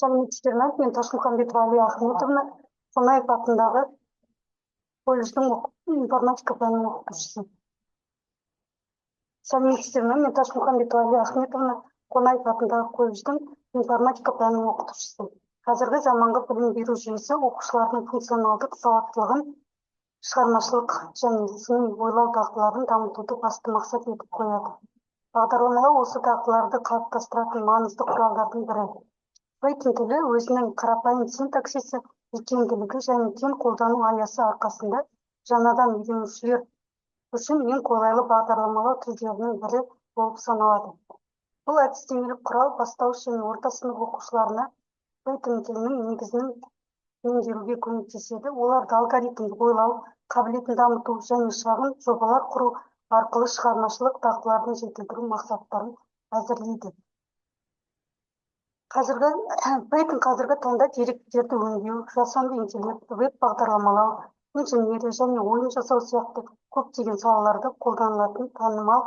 Сәлеметсіздер ме? Мен Тасмухамбетова Алия Ахметовна, Қонаев атындағы колледждің информатика пәнінің оқытушысы. Сәлеметсіздер ме? Мен Тасмухамбетова Алия Ахметовна, Қонаев атындағы колледждің информатика пәнінің оқытушысы. Қазіргі заманғы білім беру жүйесі оқушылардың функционалдық сауаттылығын, шығармашылық және сыни ойлау дағдыларын дамытуды басты мақсат етіп қояды. Бағдарламалау осы дағдыларды қалыптастыратын маңызды құралдардың бірі. Python тілі өзінің қарапайым синтаксисі, икемділігі және кең қолдану аясы арқасында жаңадан үйренушілер үшін ең қолайлы бағдарламалау тілдерінің бірі болып саналады. Бұл әдістемелік құрал бастауыш және орта сынып оқушыларына Python тілінің негізін меңгеруге көмектеседі. Оларды алгоритмдік ойлау қабілетін дамыту және шағын жобалар құру арқылы шығармашылық дағдыларын жетілдіру мақсаттарын әзірлейді. Python қазіргі таңда деректерді өңдеу, жасанды интеллект, веб бағдарламалау, инженерия және ойын жасау сияқты көптеген салаларда қолданылатын танымал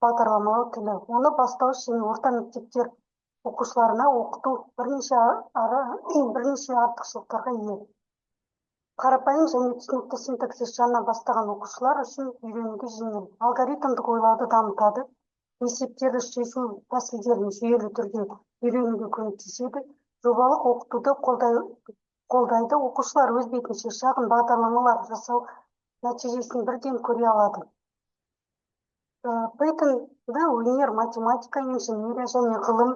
бағдарламалау тілі. Оны бастауыш және орта мектептер оқушыларына оқыту бірнеше артықшылықтарға ие. Қарапайым және түсінікті синтаксис жана бастаған оқушылар үшін үйренуге жеңіл. Алгоритмдік ойлауды дамытады, есептерді шешу тәсілдерін жүйелі түрде үйренуге көмектеседі. Жобалық оқытуды қолдайды. Оқушылар өз бетінше шағын бағдарламалар жасау нәтижесін бірден көре алады. Python'ды өнер, математика, инженерия және ғылым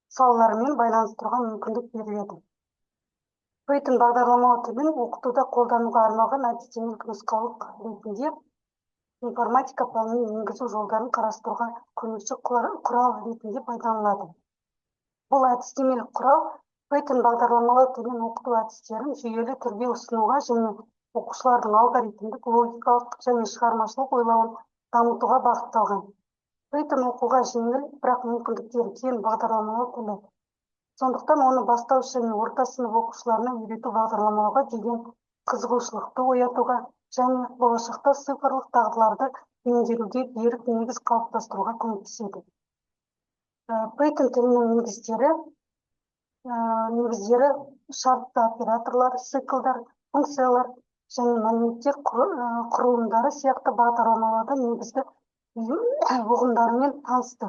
салаларымен байланыстыруға мүмкіндік беріледі. Python бағдарламалау тілін оқытуда қолдануға арналған әдістемелік нұсқалық ретінде информатика пәнінің енгізу жолдарын қарастыруға көмекші құрал ретінде пайдаланылады. Бұл әдістемелік құрал Python бағдарламалау тілін оқыту әдістерін жүйелі түрде ұсынуға және оқушылардың алгоритмдік, логикалық және шығармашылық ойлауын дамытуға бағытталған. Python оқуға жеңіл, бірақ мүмкіндіктері кең бағдарламалау тілі. Сондықтан оны бастауыш және орта сынып оқушыларына үйрету бағдарламалауға деген қызығушылықты оятуға және болашақта цифрлық дағдыларды меңгеруге берік негіз қалыптастыруға көмектеседі. Python тілінің негіздері шартты операторлар, циклдар, функциялар және мәліметтер құрылымдары сияқты бағдарламалауда негізгі ұғымдарымен танысты.